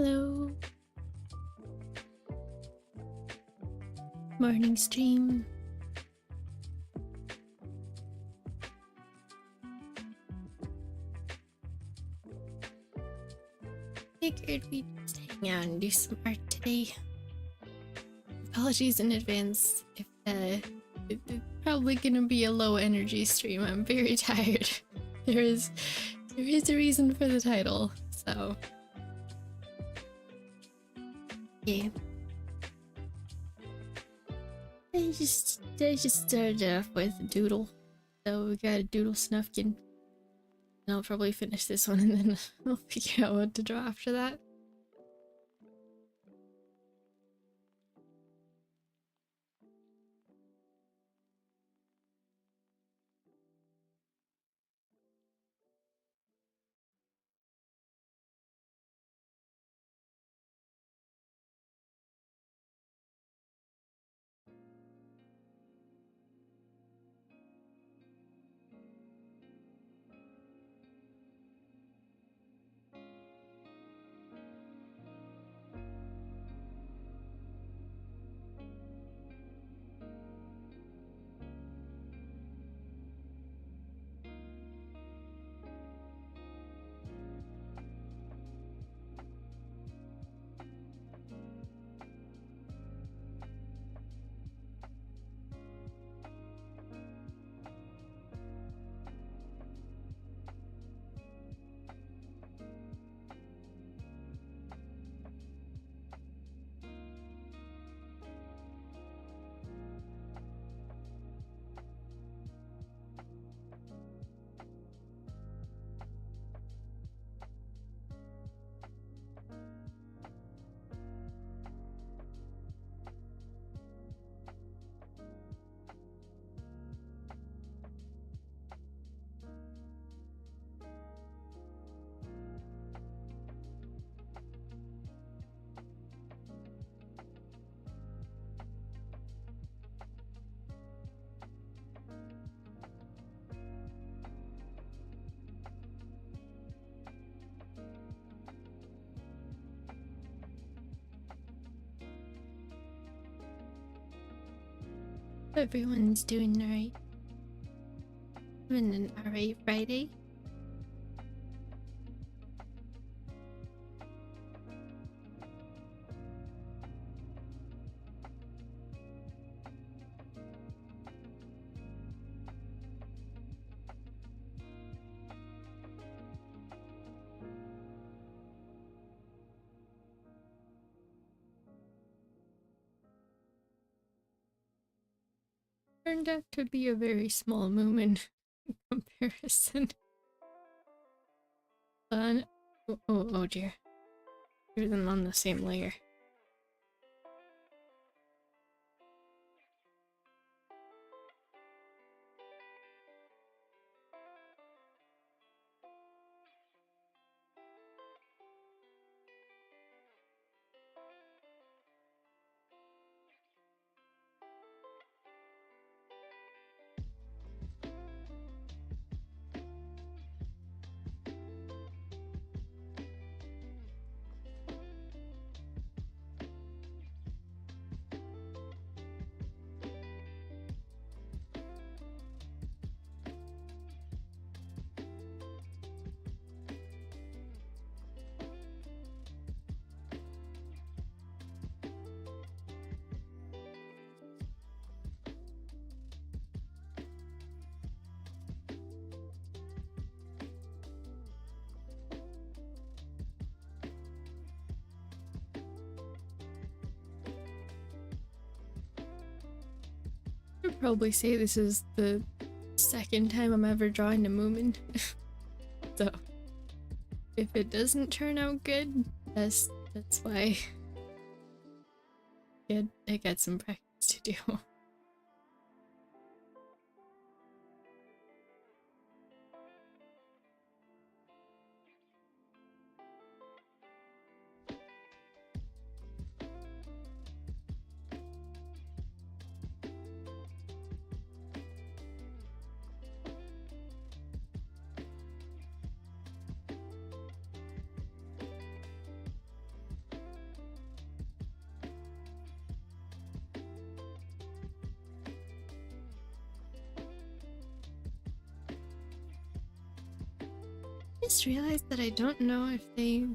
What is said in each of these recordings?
Hello. Morning stream. Figured we'd just hang out and do some art today. Apologies in advance if it's probably gonna be a low energy stream. I'm very tired. There is a reason for the title, so yeah. I just started off with a doodle. So we got a doodle snufkin. And I'll probably finish this one and then I'll figure out what to draw after that. Everyone's doing alright. Having an alright Friday. Turned out to be a very small movement in comparison. Oh dear. Threw them on the same layer. I'd probably say this is the second time I'm ever drawing a Moomin. So if it doesn't turn out good, that's why I got some practice to do. just realized that I don't know if they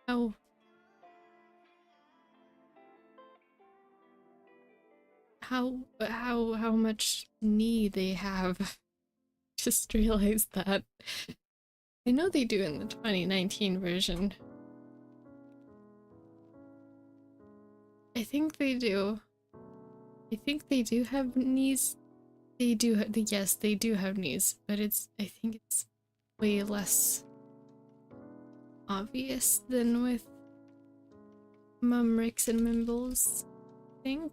how how much knee they have. Just realized that. I know they do in the 2019 version. I think they do. I think they do have knees. They do. Yes, they do have knees, but I think it's way less obvious than with Mumrix and Mimbles, I think.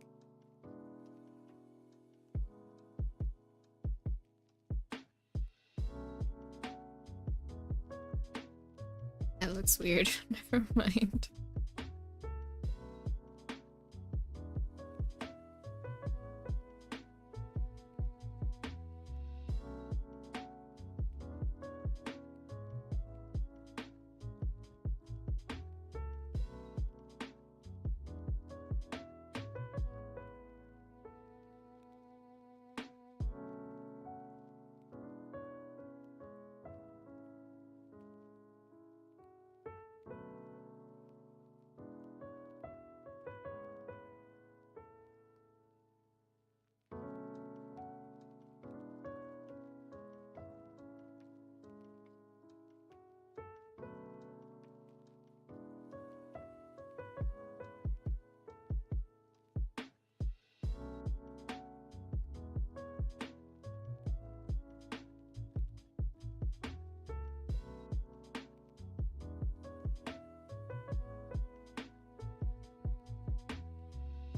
That looks weird. Never mind.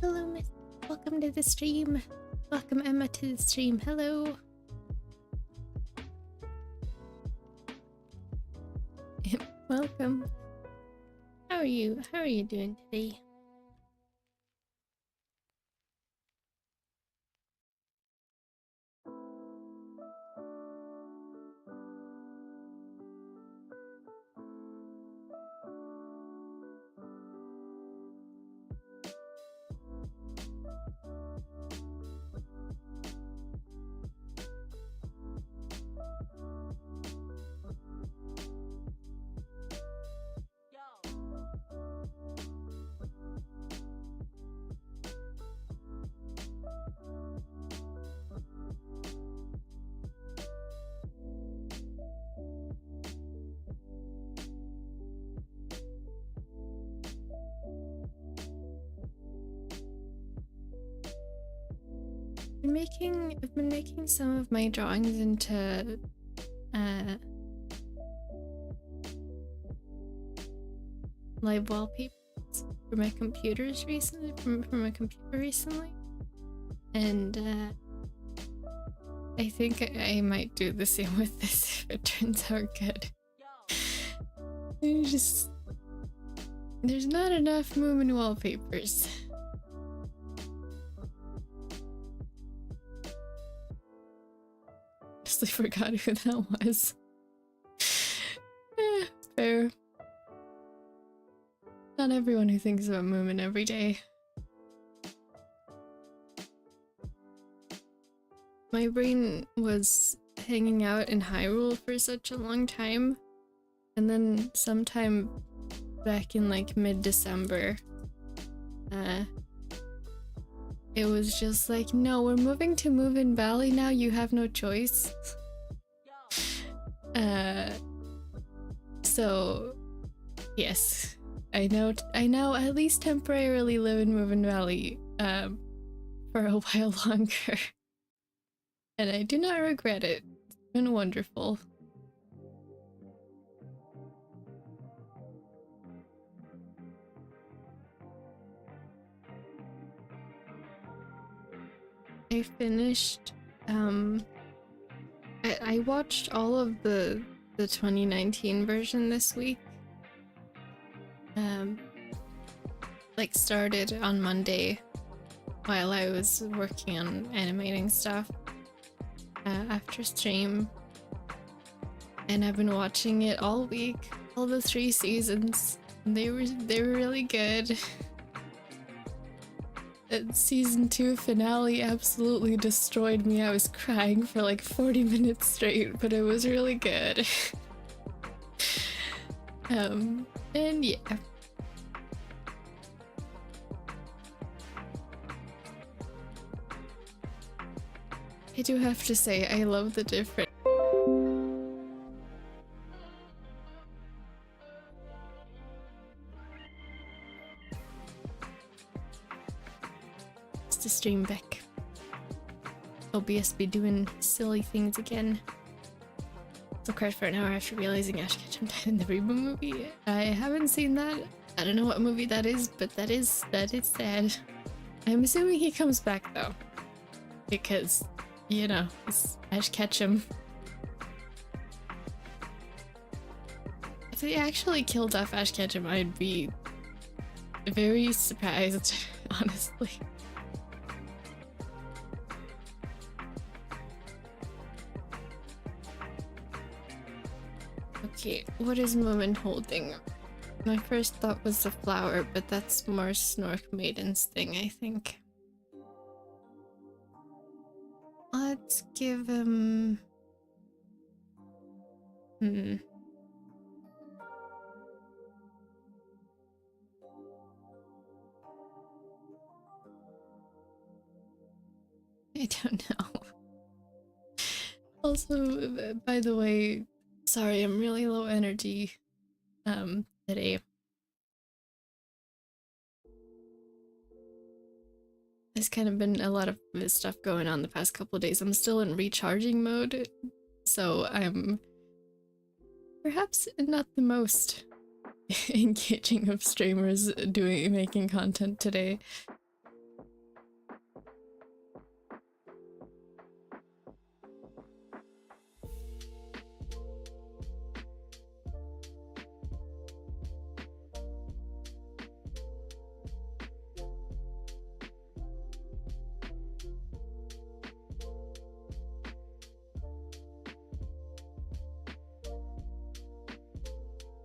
Hello, Miss. Welcome to the stream. Welcome, Emma, to the stream. Hello. Welcome. How are you? How are you doing today? I've been making some of my drawings into live wallpapers for my computers recently, from my computer recently, and I think I might do the same with this if it turns out good. There's not enough Moomin wallpapers. Honestly forgot who that was. Fair. Not everyone who thinks about Moomin every day. My brain was hanging out in Hyrule for such a long time, and then sometime back in like mid-December, it was just like, no, we're moving to Moomin Valley now, you have no choice. So yes, I now at least temporarily live in Moomin Valley for a while longer. And I do not regret it. It's been wonderful. I finished, I watched all of the 2019 version this week. Like started on Monday while I was working on animating stuff after stream. And I've been watching it all week, all the 3 seasons. They were really good. Season 2 finale absolutely destroyed me. I was crying for like 40 minutes straight, but it was really good. And yeah. I do have to say, I love the different to stream back. OBS be doing silly things again. So cried for an hour after realizing Ash Ketchum died in the reboot movie. I haven't seen that. I don't know what movie that is, but that is sad. I'm assuming he comes back though, because you know it's Ash Ketchum. If they actually killed off Ash Ketchum, I'd be very surprised, honestly. Okay, what is Moomin holding? My first thought was the flower, but that's more Snork Maiden's thing, I think. Let's give him... I don't know. Also, by the way, sorry, I'm really low energy today. There's kind of been a lot of stuff going on the past couple of days. I'm still in recharging mode, so I'm perhaps not the most engaging of streamers making content today.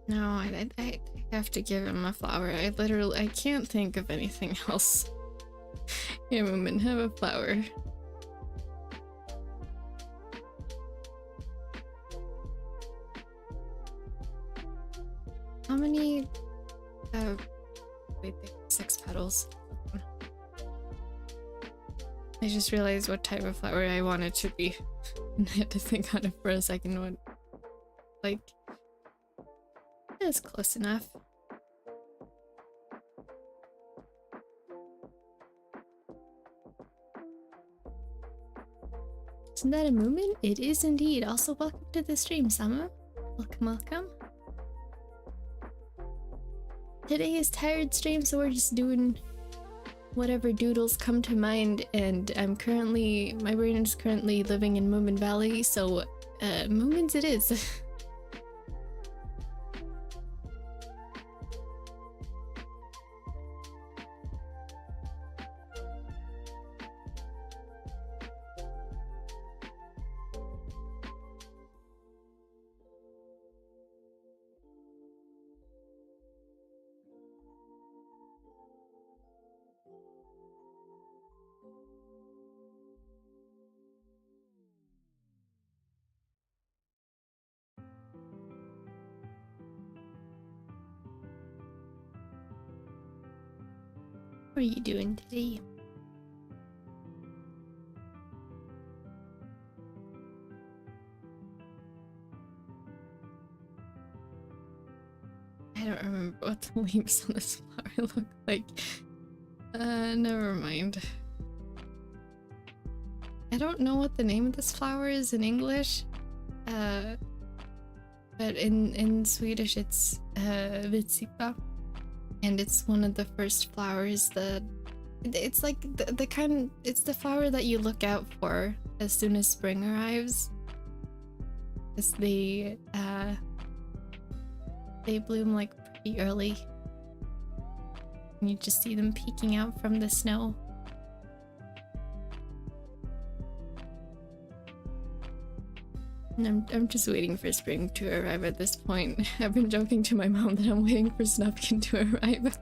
No, I have to give him a flower. I can't think of anything else. Here, Moomin, have a flower. How many, wait, 6 petals. I just realized what type of flower I want it to be. And I had to think on it for a second. What, like, that's close enough. Isn't that a Moomin? It is indeed. Also, welcome to the stream, Sama. Welcome, welcome. Today is tired stream, so we're just doing whatever doodles come to mind, and my brain is currently living in Moomin Valley, so Moomins it is. What are you doing today? I don't remember what the leaves on this flower look like. Never mind. I don't know what the name of this flower is in English. But in Swedish it's vitsippa. And it's one of the first flowers that it's like the kind, it's the flower that you look out for as soon as spring arrives, because they bloom like pretty early and you just see them peeking out from the snow. And I'm just waiting for spring to arrive at this point. I've been joking to my mom that I'm waiting for Snufkin to arrive.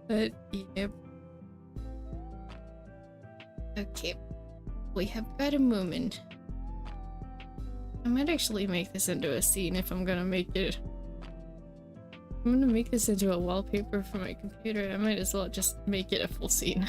But yep. Okay, we have got a Moomin. I might actually make this into a scene if I'm gonna make it. I'm gonna make this into a wallpaper for my computer. I might as well just make it a full scene.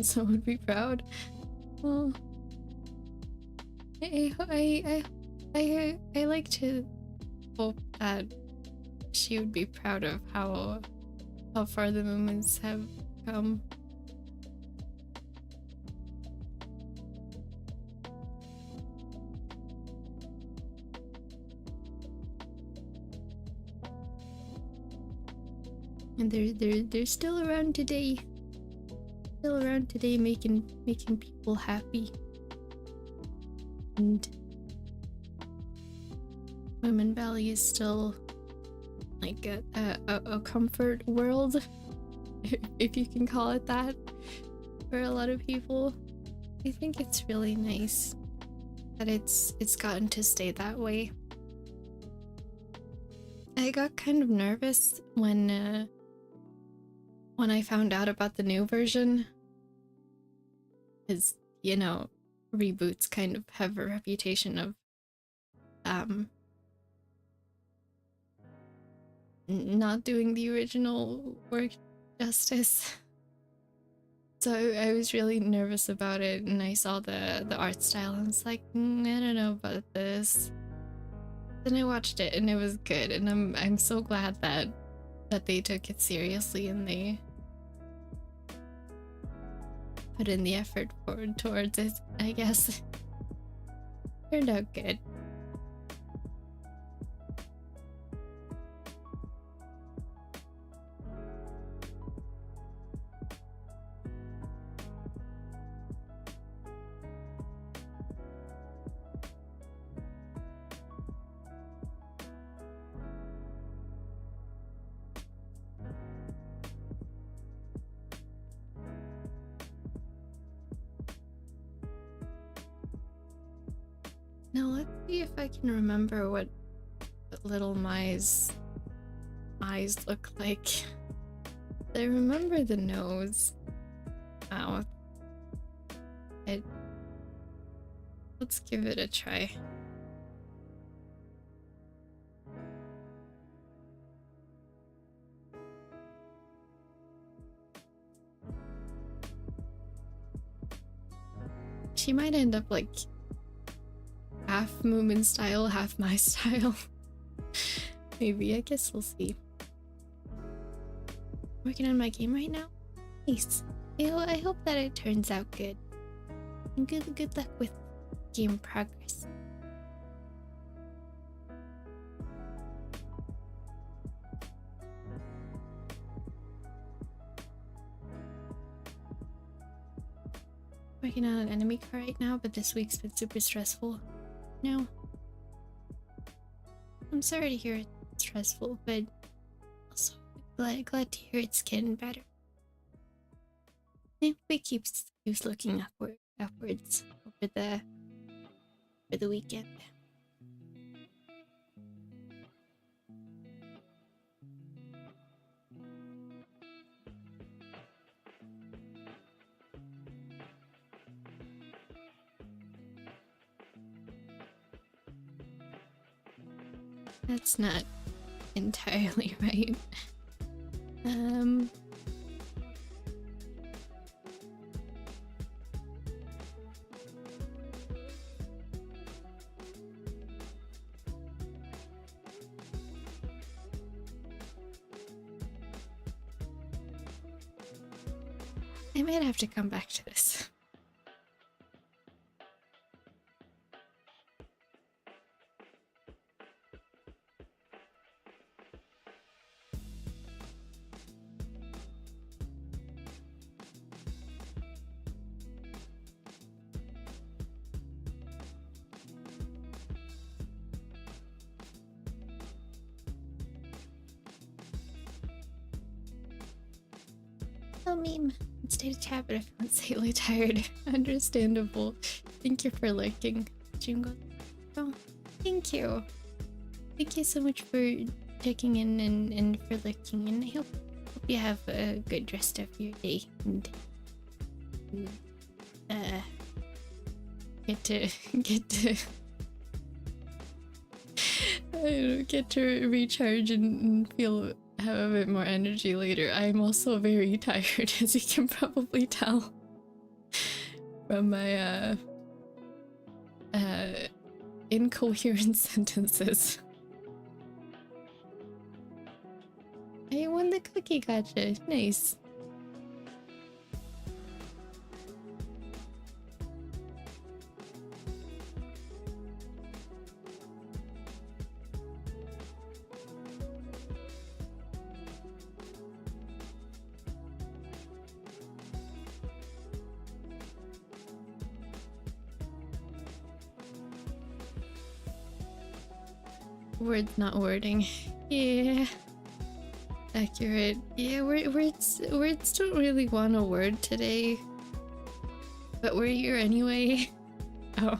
Someone would be proud. Well, I like to hope that she would be proud of how far the movements have come. And they're still around today. Still around today, making people happy. And Women Valley is still like a comfort world, if you can call it that, for a lot of people. I think it's really nice that it's gotten to stay that way. I got kind of nervous when I found out about the new version, because, you know, reboots kind of have a reputation of not doing the original work justice. So I was really nervous about it, and I saw the art style and was like, I don't know about this. Then I watched it and it was good, and I'm so glad that they took it seriously and they put in the effort towards it, I guess. Turned out good. Now let's see if I can remember what little Mai's eyes look like. I remember the nose, mouth. Let's give it a try. She might end up like half Moomin style, half my style. Maybe, I guess we'll see. Working on my game right now? Nice. I hope that it turns out good. And good luck with game progress. Working on an enemy car right now, but this week's been super stressful. No. I'm sorry to hear it's stressful, but also glad to hear it's getting better. I hope it keeps looking upwards over the weekend. That's not entirely right. I might have to come back to this. Oh, meme. Stay to chat, but I feel insanely tired. Understandable. Thank you for lurking. Jingle. Oh, thank you. Thank you so much for checking in and for lurking, and I hope you have a good rest of your day and get to I don't know, get to recharge and have a bit more energy later. I'm also very tired, as you can probably tell from my incoherent sentences. I won the cookie gotcha. Nice. Words not wording. Yeah. Accurate. Yeah, words don't really want a word today. But we're here anyway. Oh.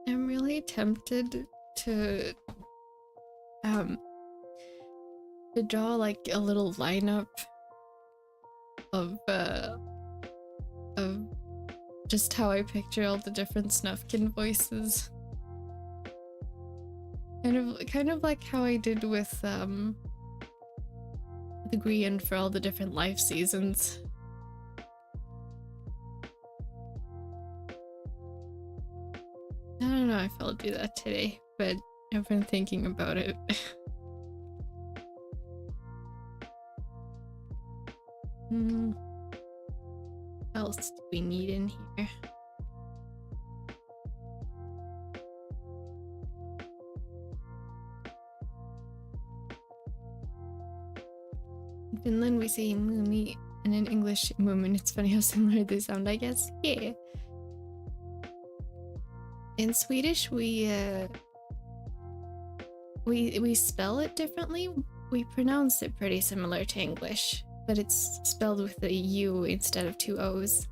I'm really tempted to draw like a little lineup of just how I picture all the different Snufkin voices. Kind of like how I did with the Grian for all the different life seasons. I don't know if I'll do that today, but I've been thinking about it. What else do we need in here? In Finland we say mumi, and in English moomin. It's funny how similar they sound, I guess. Yeah. In Swedish we spell it differently. We pronounce it pretty similar to English, but it's spelled with a U instead of two O's.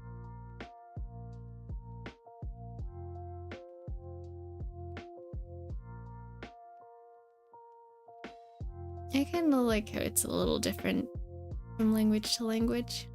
I kind of like how it's a little different from language to language.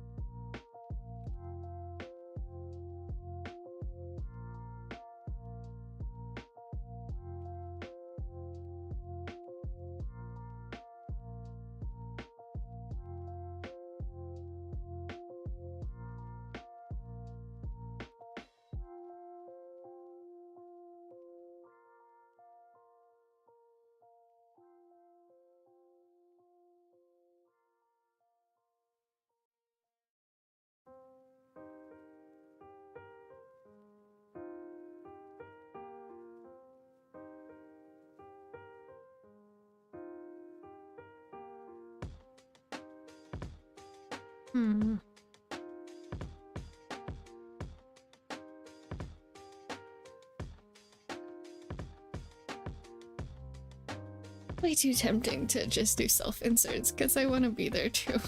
way too tempting to just do self-inserts because I want to be there too.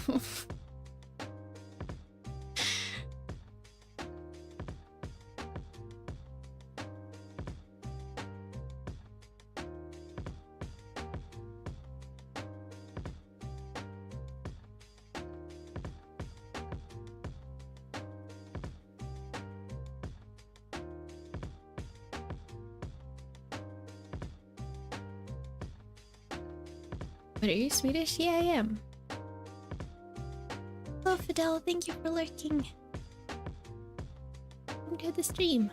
But are you Swedish? Yeah, I am. Hello, Fidel. Thank you for lurking. Come to the stream.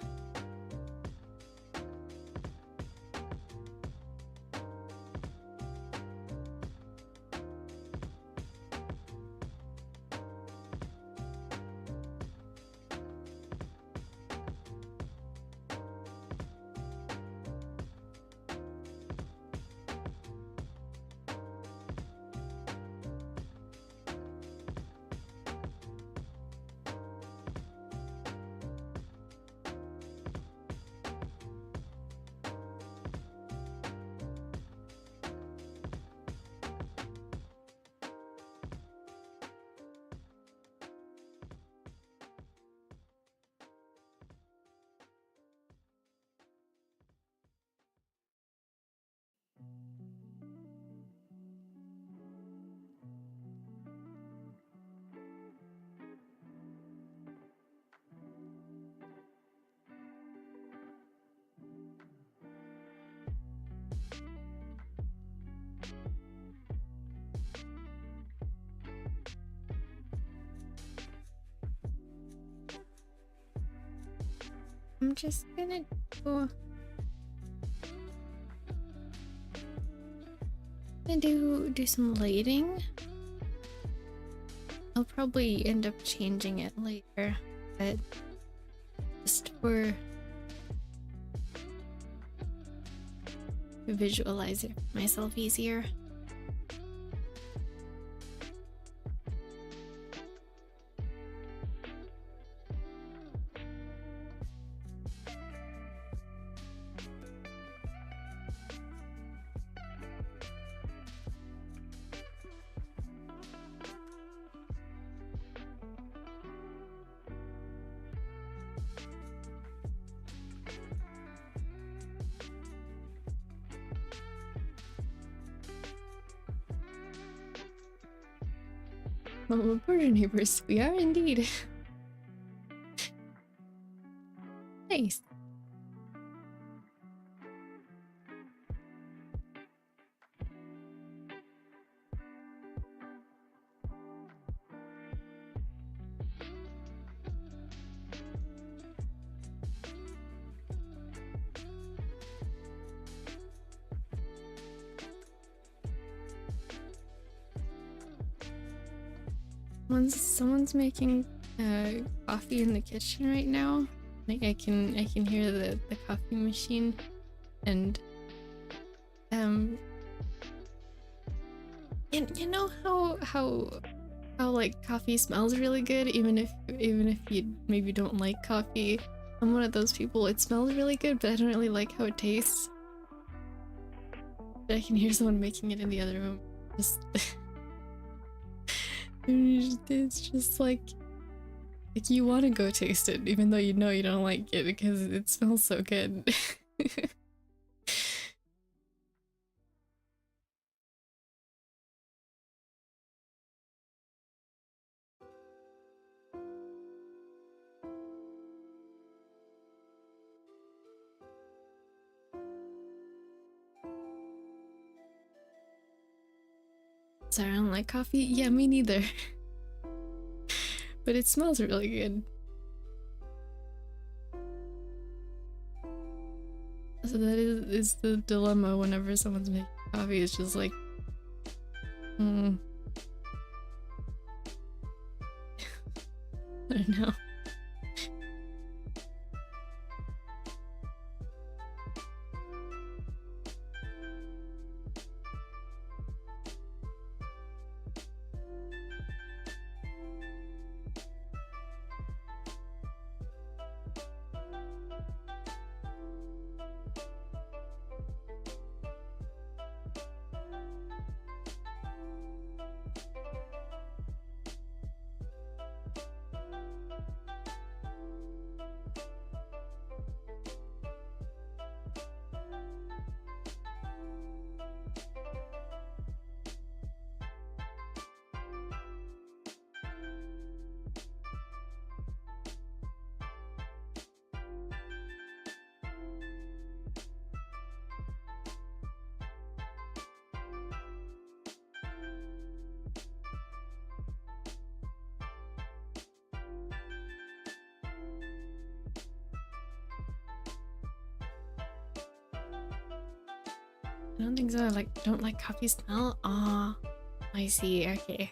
I'm just gonna do some lighting. I'll probably end up changing it later, but just for to visualize it for myself easier. Well, border neighbors, we are indeed. Nice. Someone's making coffee in the kitchen right now. Like I can hear the coffee machine, and you know how like coffee smells really good even if you maybe don't like coffee. I'm one of those people. It smells really good, but I don't really like how it tastes. But I can hear someone making it in the other room. Just it's just like you want to go taste it even though you know you don't like it because it smells so good. Sorry, I don't like coffee. Yeah, me neither. But it smells really good. So that is the dilemma whenever someone's making coffee. It's just like, I don't know. I don't think so. I don't like coffee smell. Ah, I see. Okay.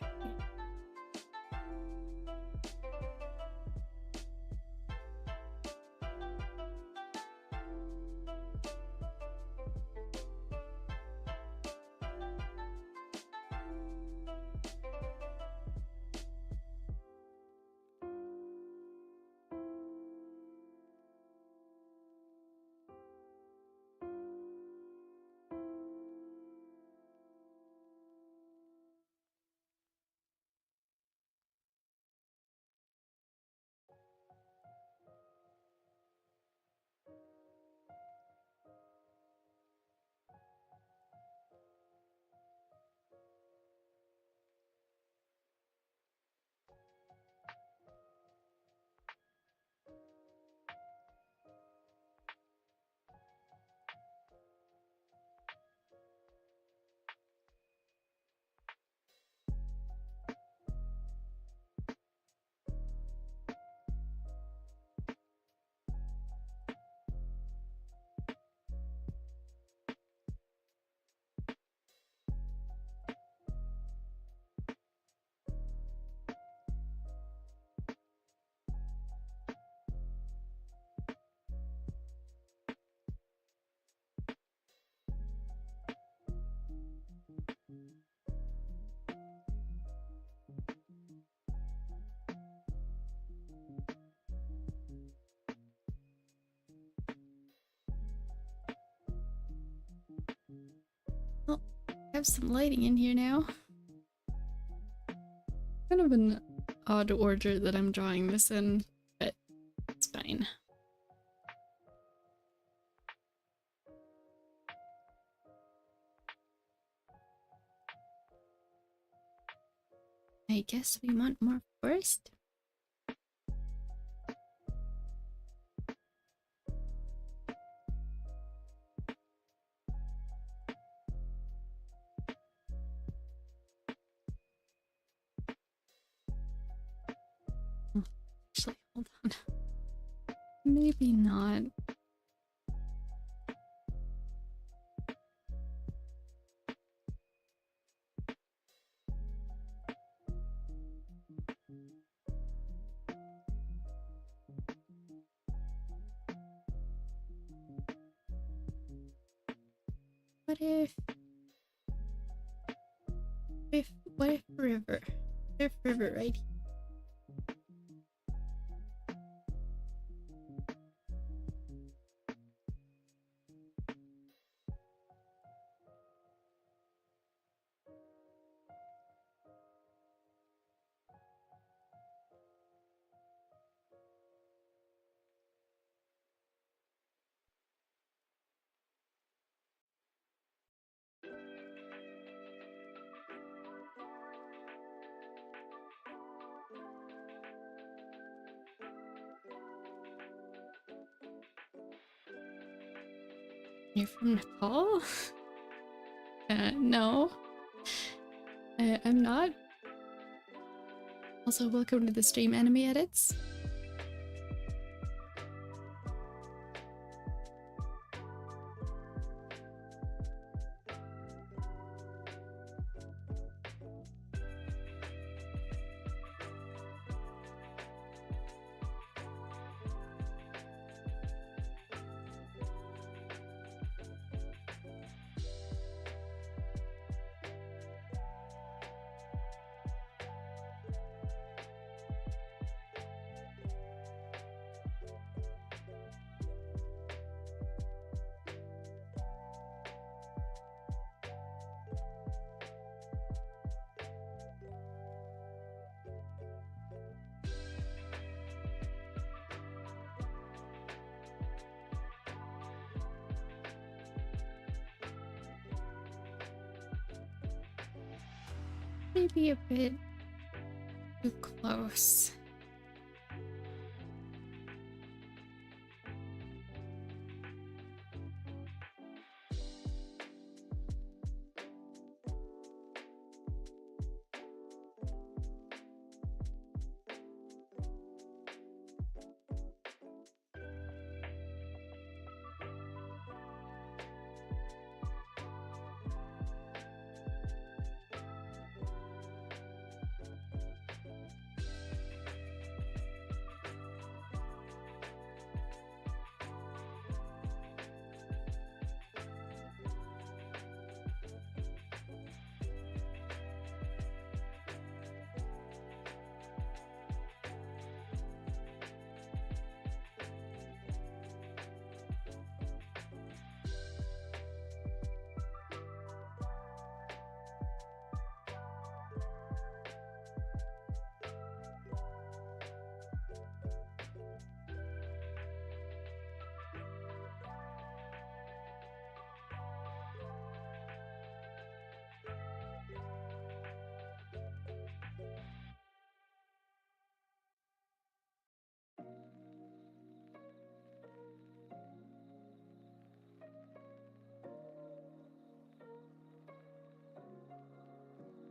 Well, I have some lighting in here now. Kind of an odd order that I'm drawing this in, but it's fine. I guess we want more forest. Actually, hold on. Maybe not. What if river? What if river right here? You're from Nepal? No. I'm not. Also, welcome to the stream Anime Edits. Maybe a bit too close.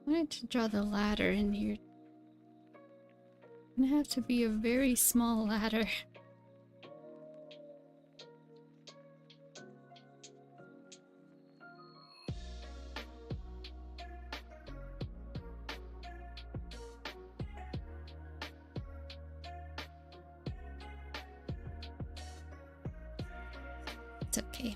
wanted to draw the ladder in here. It's gonna have to be a very small ladder. It's okay.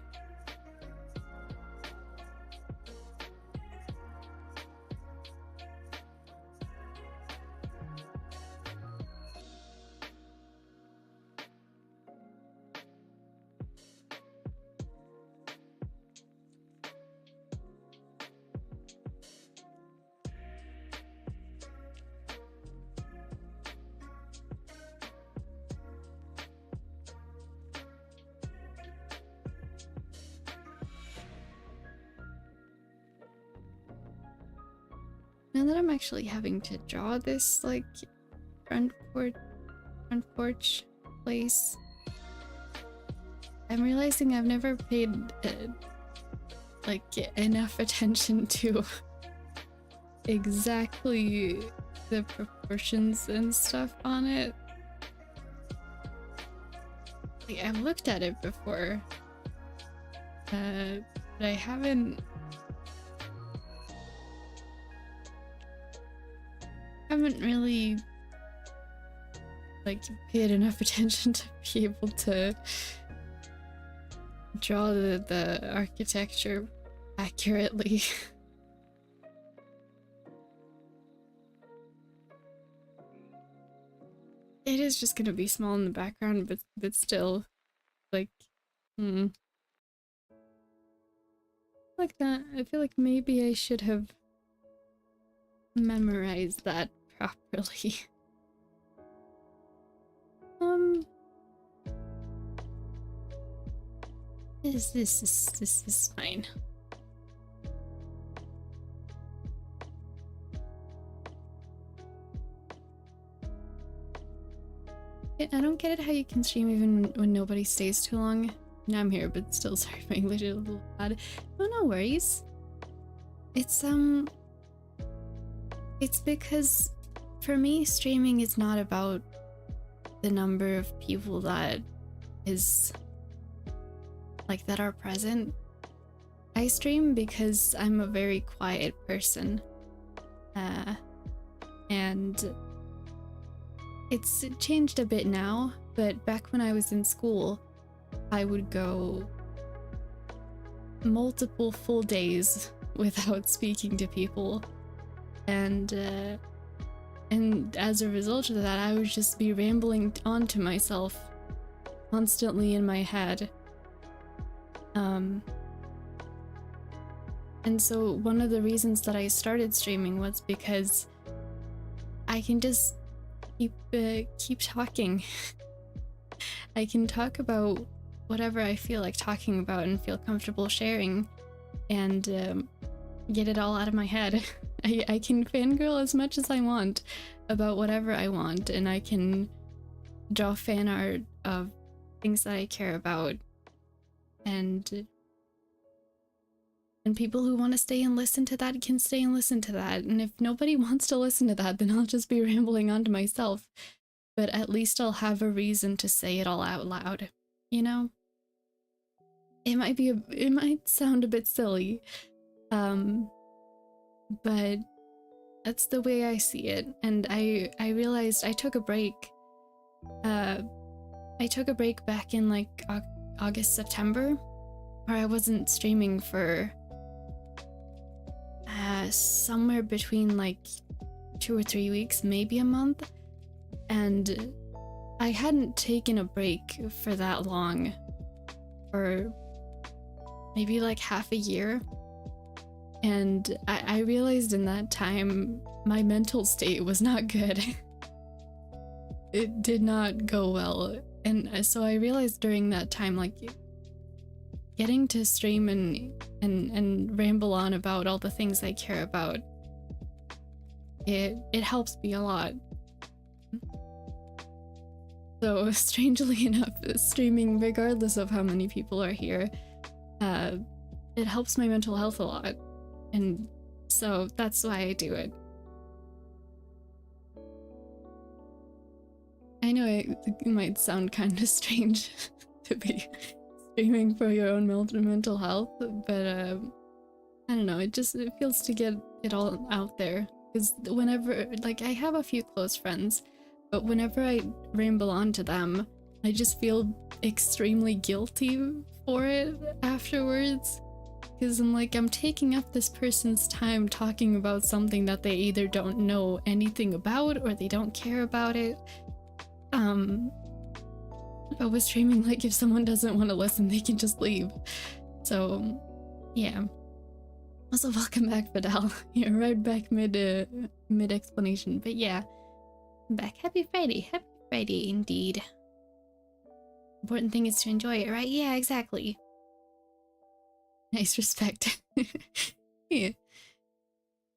Now that I'm actually having to draw this, like, front porch place, I'm realizing I've never paid, like, enough attention to exactly the proportions and stuff on it. Like, I've looked at it before, but I haven't really like paid enough attention to be able to draw the architecture accurately. It is just gonna be small in the background, but still, like, like that. I feel like maybe I should have memorized that properly. This is fine. I don't get it how you can stream even when nobody stays too long. Now I'm here, but still, sorry, my English is a little bad. No worries. It's because for me, streaming is not about the number of people that is like that are present. I stream because I'm a very quiet person, and it's changed a bit now, but back when I was in school, I would go multiple full days without speaking to people, and as a result of that, I would just be rambling on to myself constantly in my head. And so one of the reasons that I started streaming was because I can just keep talking. I can talk about whatever I feel like talking about and feel comfortable sharing, and get it all out of my head. I can fangirl as much as I want about whatever I want, and I can draw fan art of things that I care about, and people who want to stay and listen to that can stay and listen to that. And if nobody wants to listen to that, then I'll just be rambling on to myself. But at least I'll have a reason to say it all out loud, you know? It might sound a bit silly, but that's the way I see it. And I realized I took a break. I took a break back in like August, September, where I wasn't streaming for somewhere between like 2 or 3 weeks, maybe a month. And I hadn't taken a break for that long, for maybe like half a year. And I realized in that time my mental state was not good. It did not go well. And so I realized during that time, like, getting to stream and ramble on about all the things I care about, it helps me a lot. So strangely enough, streaming, regardless of how many people are here, it helps my mental health a lot. And So that's why I do it. I know it might sound kind of strange to be streaming for your own mental health, but I don't know, it feels to get it all out there. Because whenever, like, I have a few close friends, but whenever I ramble on to them, I just feel extremely guilty for it afterwards. Because I'm like, I'm taking up this person's time talking about something that they either don't know anything about or they don't care about it. But with streaming, like, if someone doesn't want to listen, they can just leave. So, yeah. Also, welcome back, Fidel. You're right back mid explanation, but yeah, I'm back. Happy Friday indeed. Important thing is to enjoy it, right? Yeah, exactly. Nice respect. Yeah.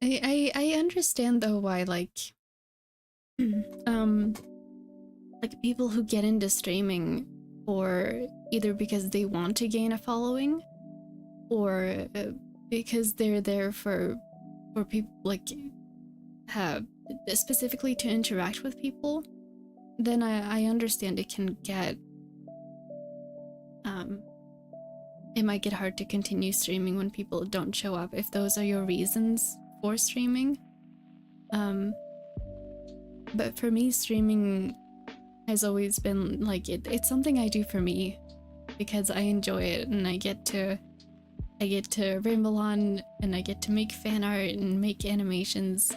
I understand though why, like, like people who get into streaming or either because they want to gain a following or because they're there for people, like, specifically to interact with people, then I understand it can get it might get hard to continue streaming when people don't show up if those are your reasons for streaming. But for me, streaming has always been like it's something I do for me because I enjoy it and I get to ramble on and I get to make fan art and make animations.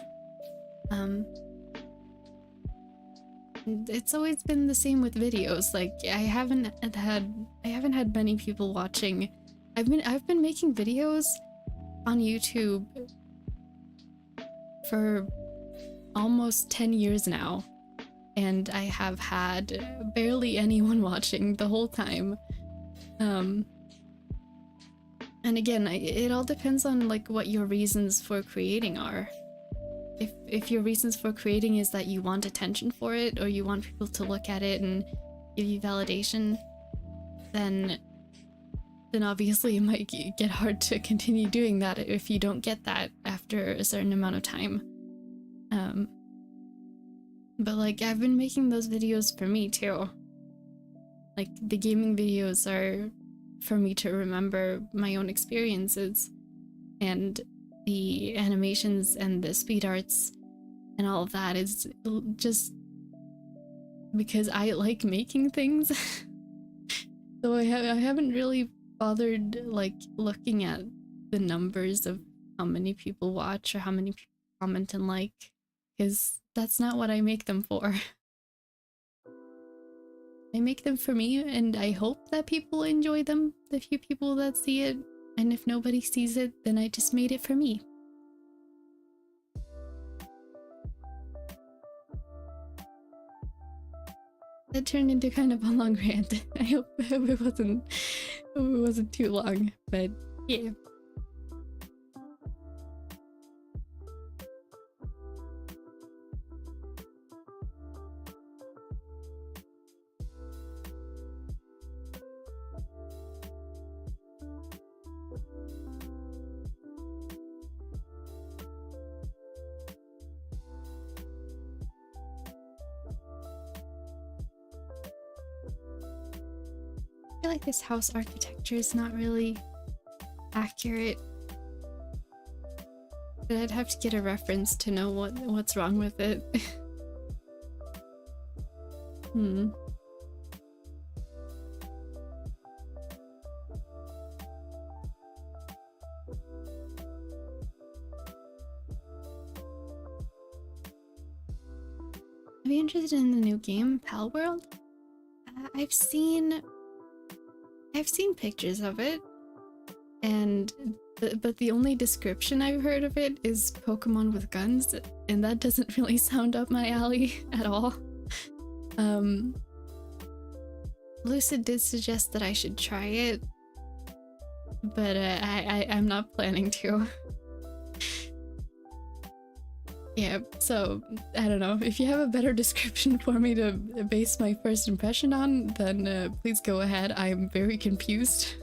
It's always been the same with videos. Like I haven't had many people watching. I've been making videos on YouTube for almost 10 years now, and I have had barely anyone watching the whole time. And again, it all depends on like what your reasons for creating are. If your reasons for creating is that you want attention for it or you want people to look at it and give you validation, then obviously it might get hard to continue doing that if you don't get that after a certain amount of time. But like I've been making those videos for me too. Like the gaming videos are for me to remember my own experiences, and the animations and the speed arts and all of that is just because I like making things. So I haven't really bothered like looking at the numbers of how many people watch or how many people comment and like, because that's not what I make them for. I make them for me, and I hope that people enjoy them, the few people that see it, and if nobody sees it, then I just made it for me. That turned into kind of a long rant. I hope it wasn't too long, but yeah. I feel like this house architecture is not really accurate, but I'd have to get a reference to know what's wrong with it. Are you interested in the new game, Pal World? I've seen pictures of it, and but the only description I've heard of it is Pokemon with guns, and that doesn't really sound up my alley at all. Lucid did suggest that I should try it, but I'm not planning to. Yeah, so I don't know. If you have a better description for me to base my first impression on, then please go ahead. I'm very confused.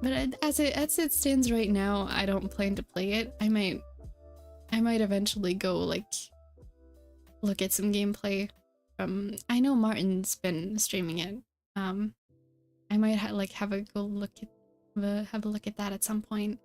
But as it stands right now, I don't plan to play it. I might eventually go like look at some gameplay. I know Martin's been streaming it. I might have a go look at have a look at that at some point.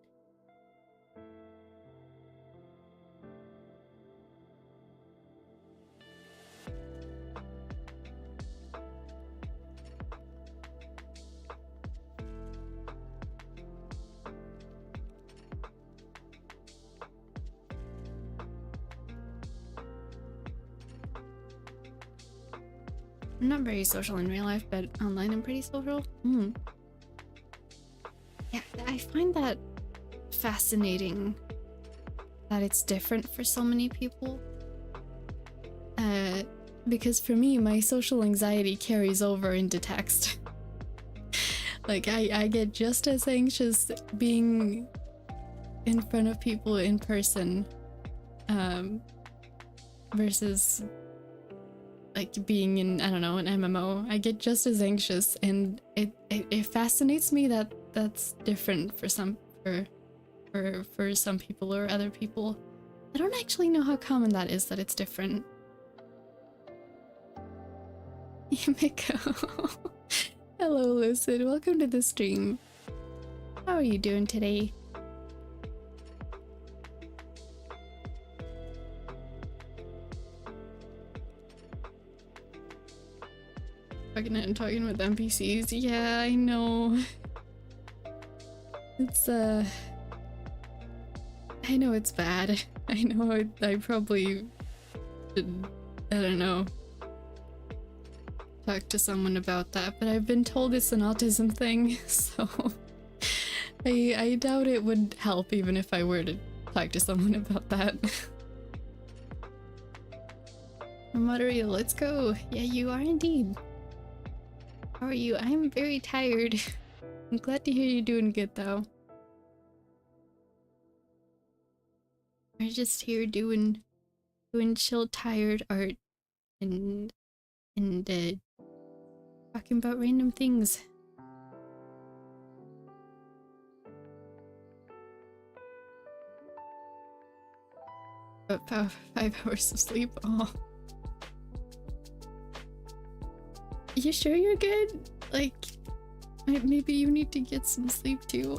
I'm not very social in real life, but online I'm pretty social. Yeah, I find that fascinating that it's different for so many people. Because for me, my social anxiety carries over into text. Like, I get just as anxious being in front of people in person versus like being in, I don't know, an MMO. I get just as anxious, and it fascinates me that that's different for some people or other people. I don't actually know how common that is, that it's different. Yumiko. Hello, Lucid. Welcome to the stream. How are you doing today? Talking with NPCs. Yeah, I know. It's I know it's bad. I know I probably should, I don't know, talk to someone about that, but I've been told it's an autism thing, so I doubt it would help even if I were to talk to someone about that. Mario, let's go. Yeah, you are indeed. How are you? I'm very tired. I'm glad to hear you're doing good though. We're just here doing chill tired art and talking about random things. About 5 hours of sleep. Oh. You sure you're good? Like, maybe you need to get some sleep too.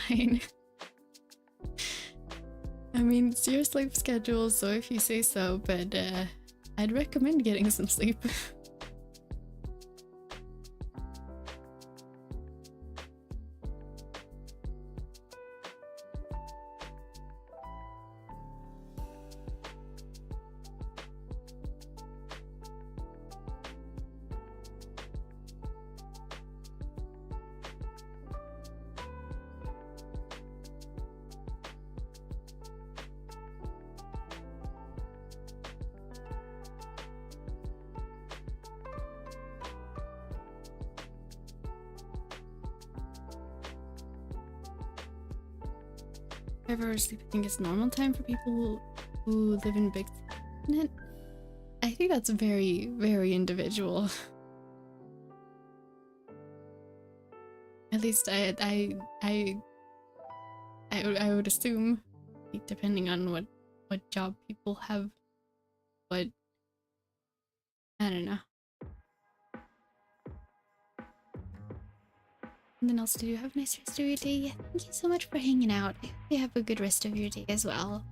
Fine. I mean, it's your sleep schedule, so if you say so, but I'd recommend getting some sleep. Sleep, I think it's normal time for people who live in big cities. I think that's very, very individual. At least I would assume, depending on what job people have, but I don't know. And then also, do you have a nice rest of your day? Thank you so much for hanging out. I hope you have a good rest of your day as well.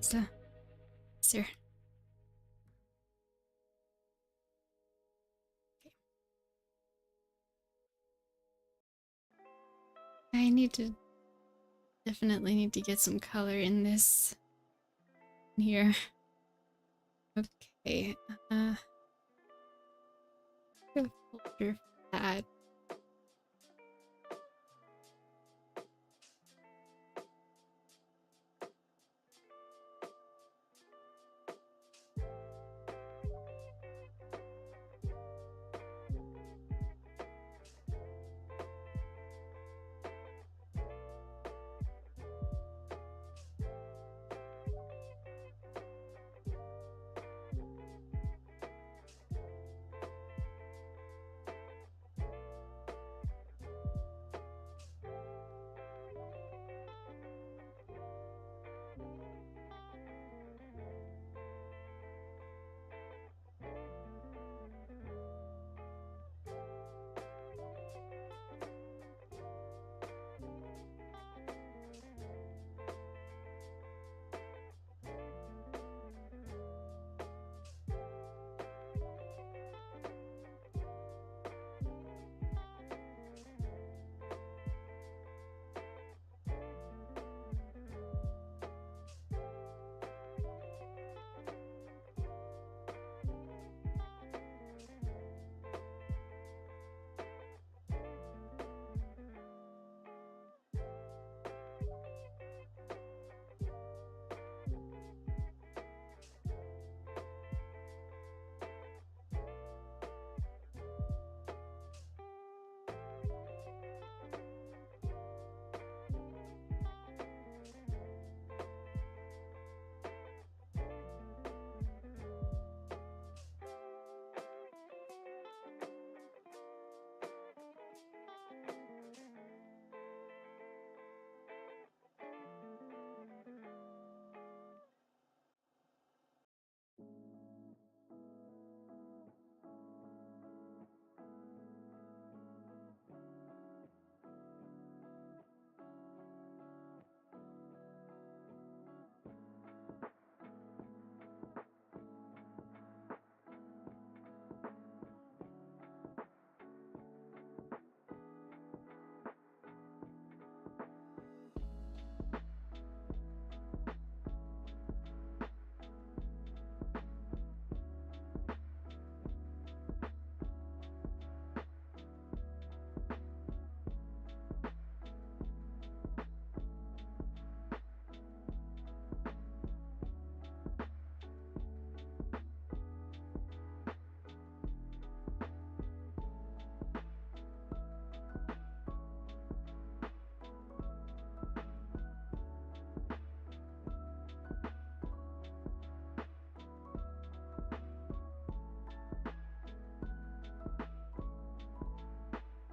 So, sir. I definitely need to get some color in this here. Okay, folder for that.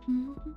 Mhm.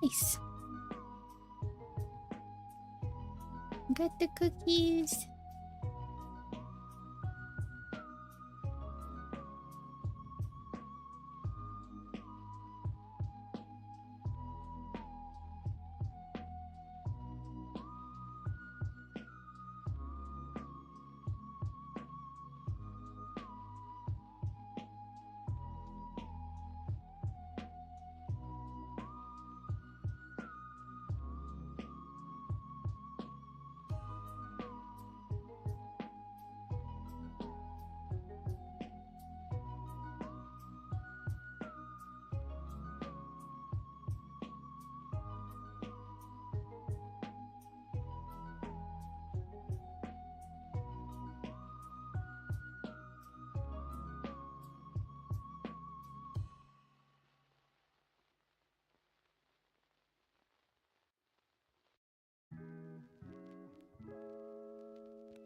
Nice. Got the cookies.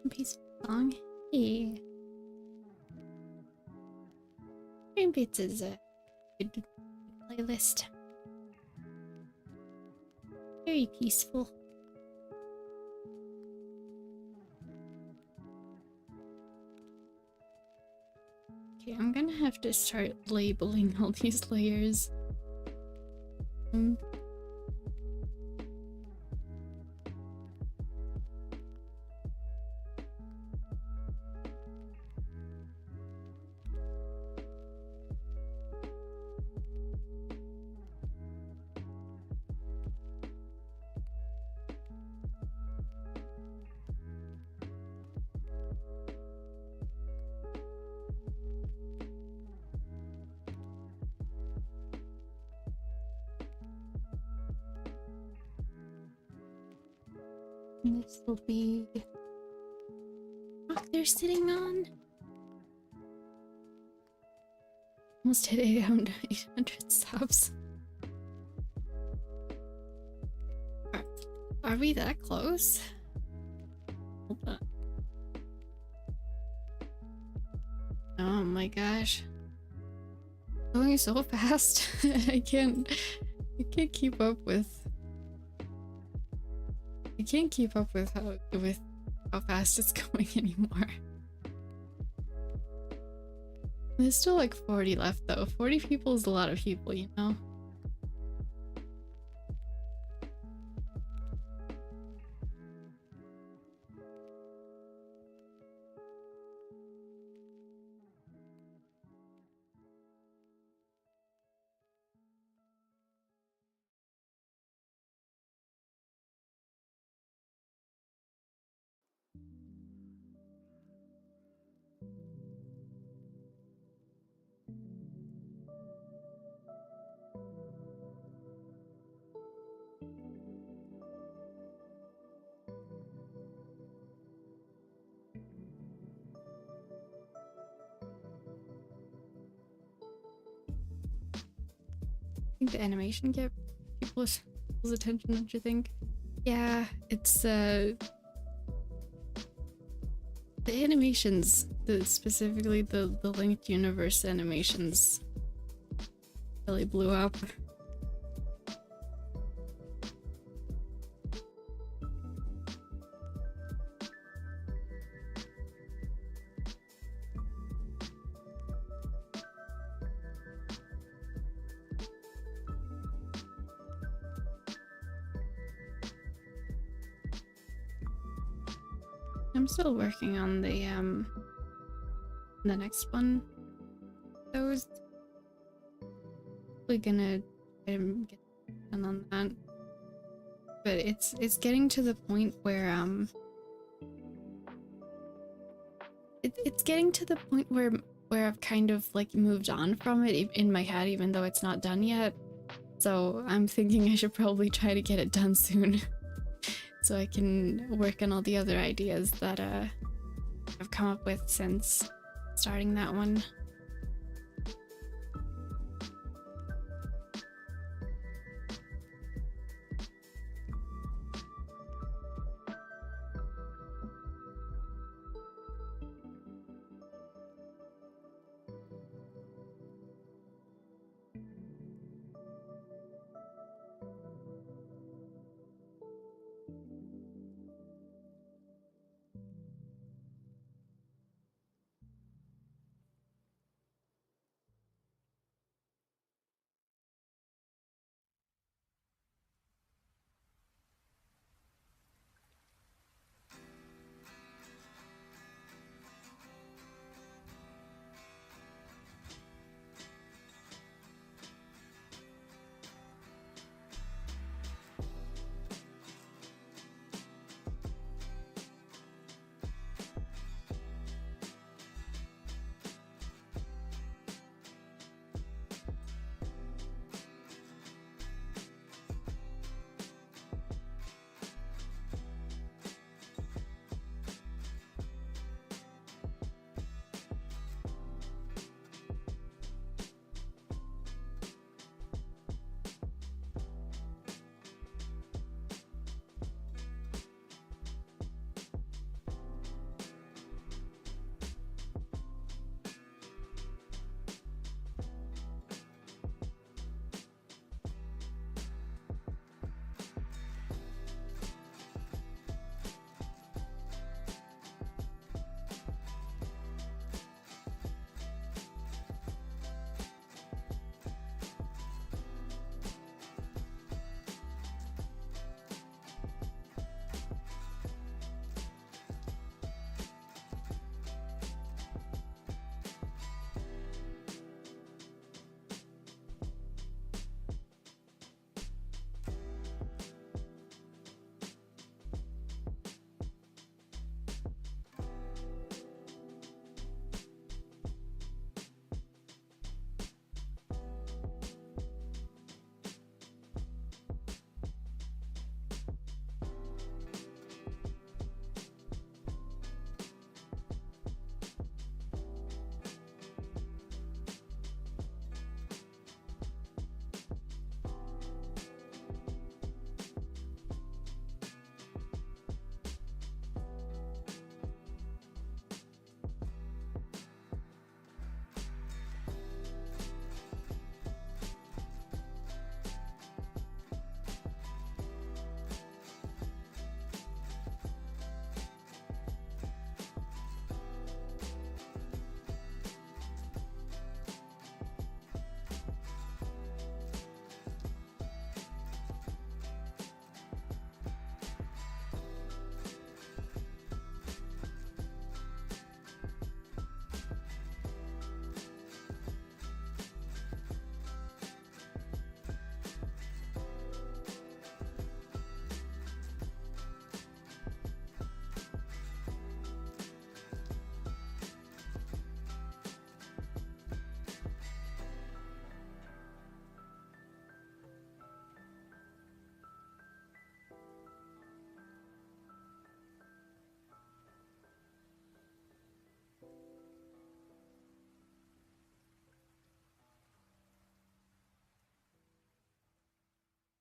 Peaceful song. Hey. StreamBeats is a good playlist. Very peaceful. Okay, I'm gonna have to start labeling all these layers. This will be rock they're sitting on. Almost hit 800 subs. Are we that close? Hold on. Oh my gosh. Going so fast. I can't keep up with how fast it's going anymore. There's still like 40 left though. 40 people is a lot of people, you know? The animation get people's attention, don't you think? Yeah, it's the animations, specifically the linked universe animations really blew up. I'm still working on the next one. Those we're gonna get done on that. But it's getting to the point where it's getting to the point where I've kind of like moved on from it in my head, even though it's not done yet. So I'm thinking I should probably try to get it done soon. so I can work on all the other ideas that I've come up with since starting that one.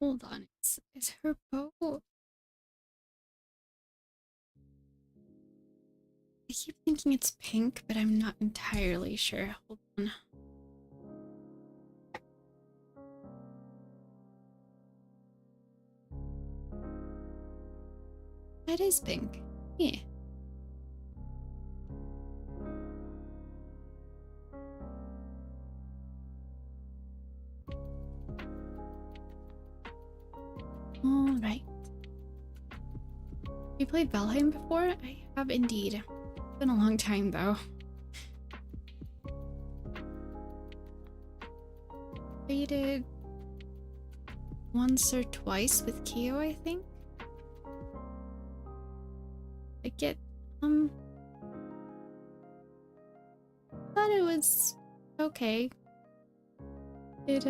Hold on, is her bow? I keep thinking it's pink, but I'm not entirely sure. Hold on. That is pink. Yeah. All right. You played Valheim before? I have indeed. It's been a long time though. Played it once or twice with Kyo, I think. I get thought it was okay. It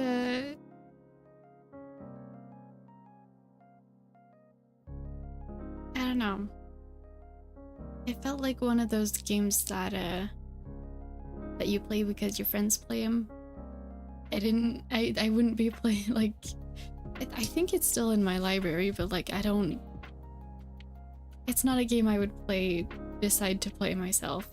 don't know. It felt like one of those games that that you play because your friends play them. I wouldn't be playing, like, I think it's still in my library, but like it's not a game I would decide to play myself.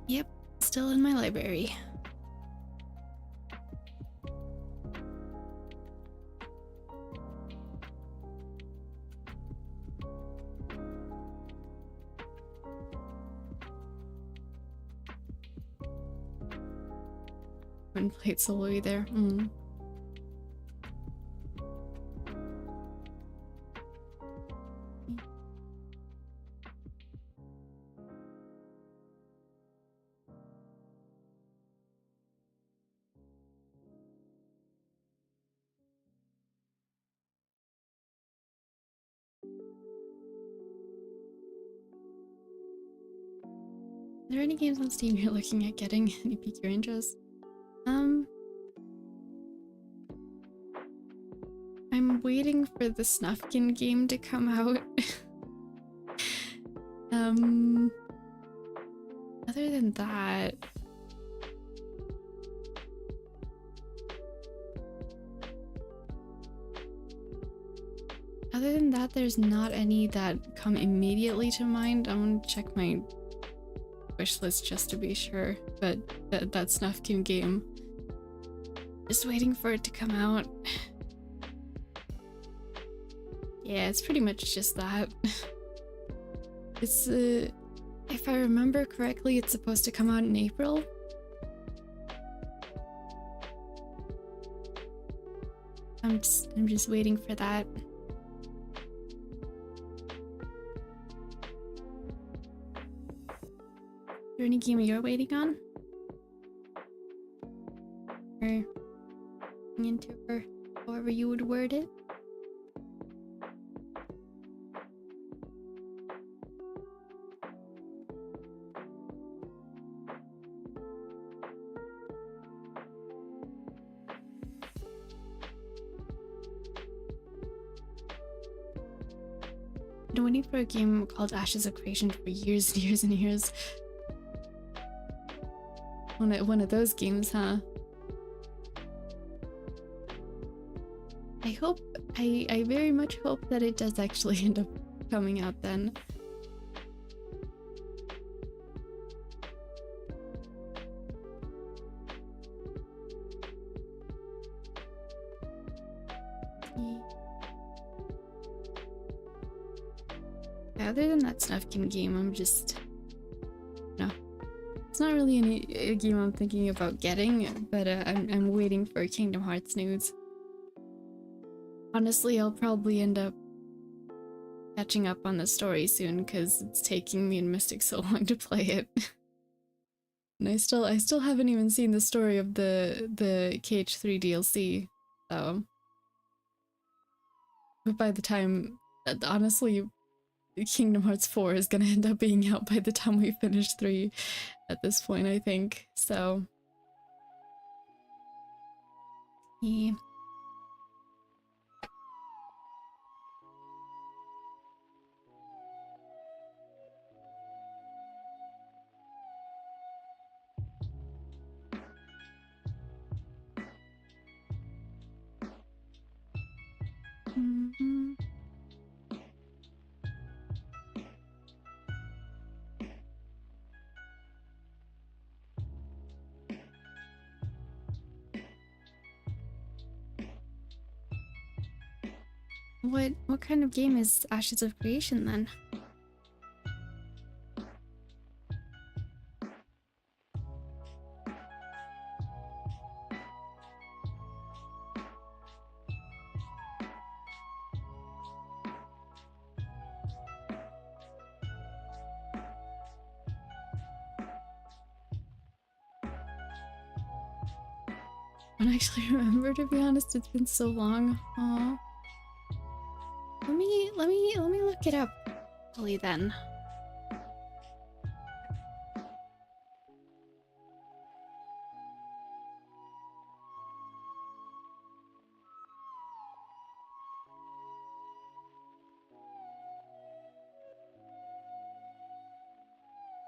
Yep, still in my library. Haven't played solo either. Are there any games on Steam you're looking at getting? Any pique your interest? I'm waiting for the Snufkin game to come out. Other than that, there's not any that come immediately to mind. I'm gonna check my wish list just to be sure, but that Snufkin game, just waiting for it to come out. Yeah, it's pretty much just that. It's if I remember correctly, it's supposed to come out in April. I'm just waiting for that. Is there any game you're waiting on? Or into, or however you would word it? I've been waiting for a game called Ashes of Creation for years and years and years. One of those games, huh? I very much hope that it does actually end up coming out then. Yeah, other than that Snufkin game, I'm just... no. It's not really a game I'm thinking about getting, but I'm waiting for Kingdom Hearts news. Honestly, I'll probably end up catching up on the story soon because it's taking me and Mystic so long to play it. And I still haven't even seen the story of the KH3 DLC, so... But by the time, honestly, Kingdom Hearts 4 is gonna end up being out by the time we finish 3 at this point, I think, so... Yeah. Mm-hmm. What kind of game is Ashes of Creation then? I don't actually remember, to be honest. It's been so long. Aww. Let me look it up. Then.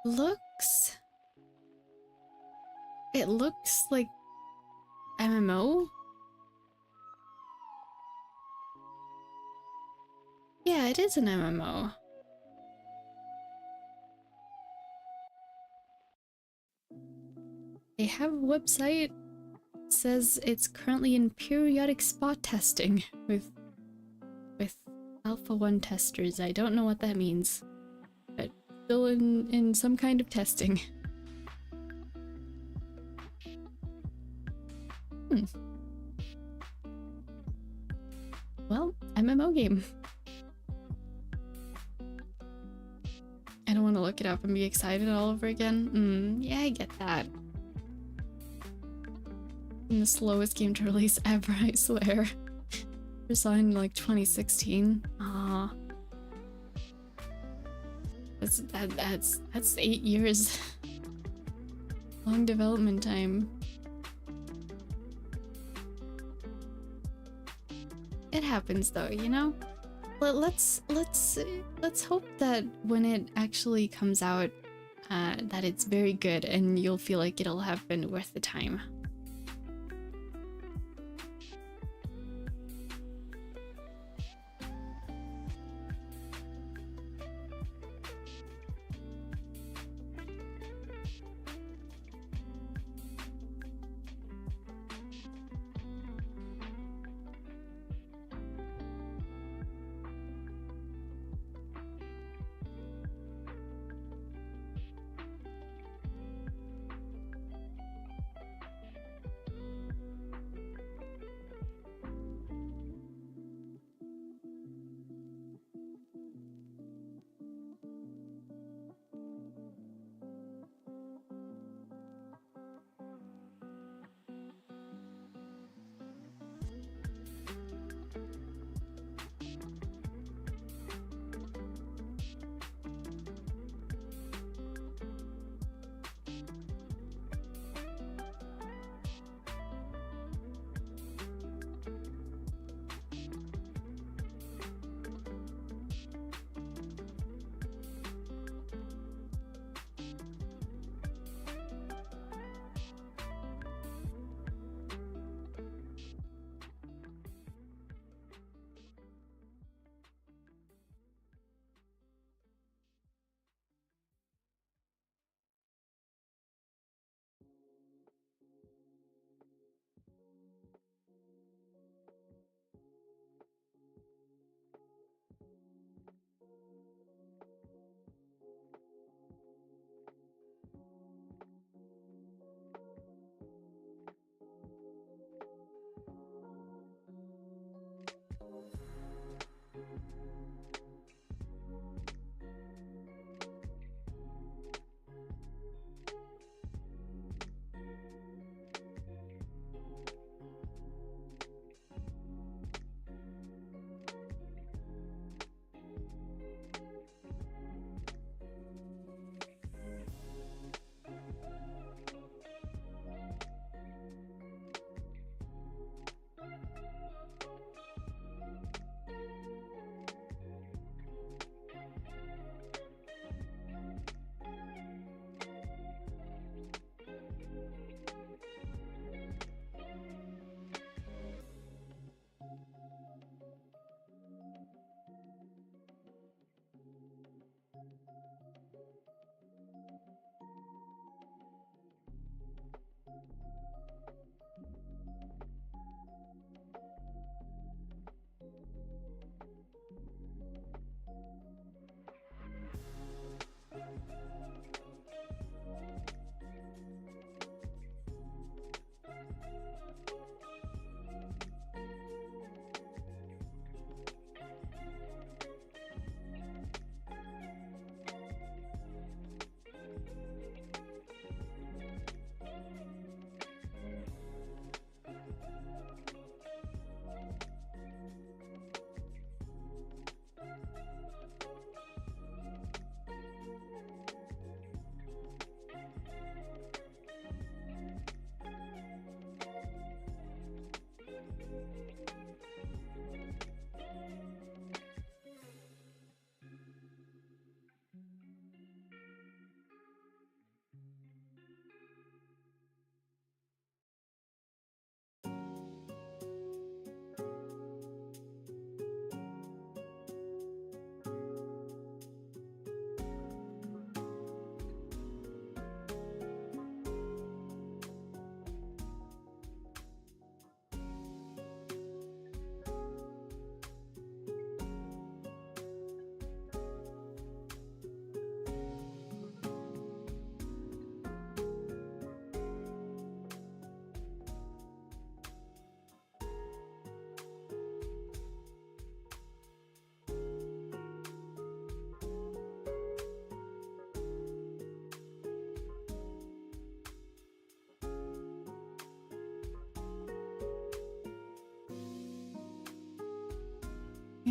looks... It looks like MMO? Yeah, it is an MMO. They have a website. It says it's currently in periodic spot testing with Alpha 1 testers. I don't know what that means, but still in some kind of testing. Well, MMO game. I don't want to look it up and be excited all over again. Yeah, I get that. And the slowest game to release ever, I swear. We saw in like 2016. Aww. That's 8 years. Long development time. It happens though, you know? Let's hope that when it actually comes out, that it's very good and you'll feel like it'll have been worth the time.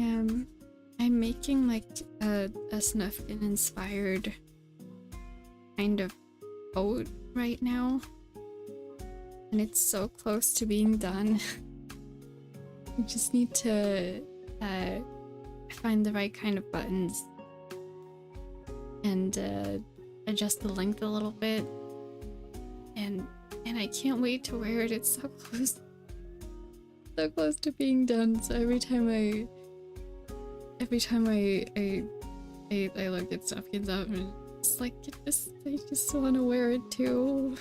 I'm making like a Snufkin inspired kind of boat right now, and it's so close to being done. I just need to find the right kind of buttons and adjust the length a little bit, and I can't wait to wear it. It's so close to being done. So every time I look at stuff kids up, and it's like I just want to wear it too.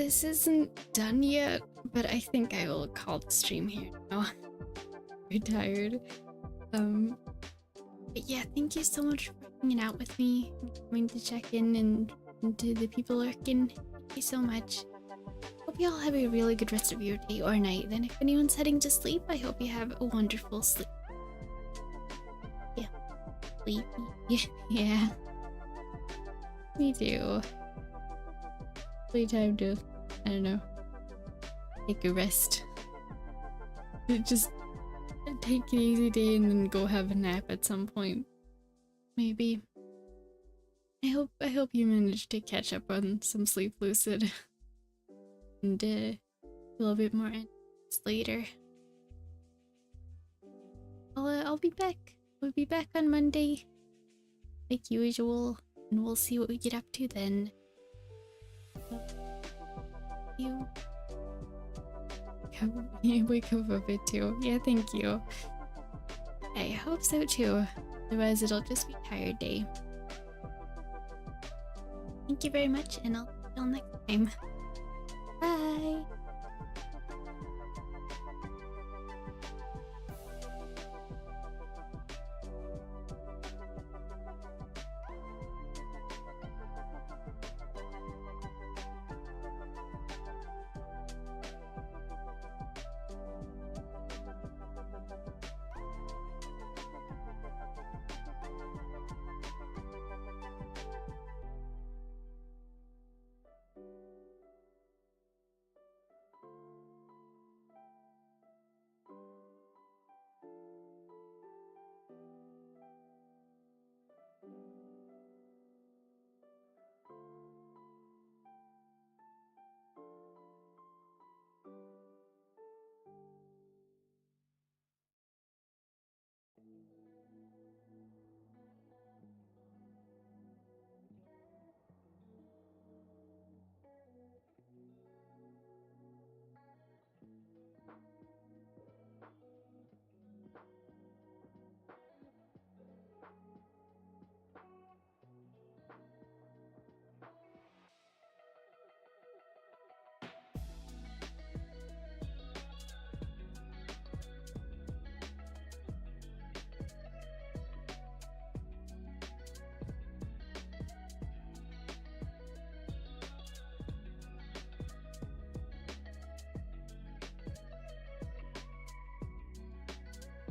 this isn't done yet, but I think I will call the stream here now. I'm tired. But yeah, thank you so much for hanging out with me, coming to check in, and to the people lurking. Thank you so much. Hope you all have a really good rest of your day or night. And if anyone's heading to sleep, I hope you have a wonderful sleep. Yeah. Sleepy. Yeah. Me too. Really time to, I don't know, take a rest. Just take an easy day and then go have a nap at some point. Maybe. I hope you managed to catch up on some sleep, Lucid. And a little bit more later. I'll be back. We'll be back on Monday, like usual, and we'll see what we get up to then. You wake up a bit too. Yeah, thank you. I hope so too. Otherwise, it'll just be a tired day. Thank you very much, and I'll see you all next time. Bye!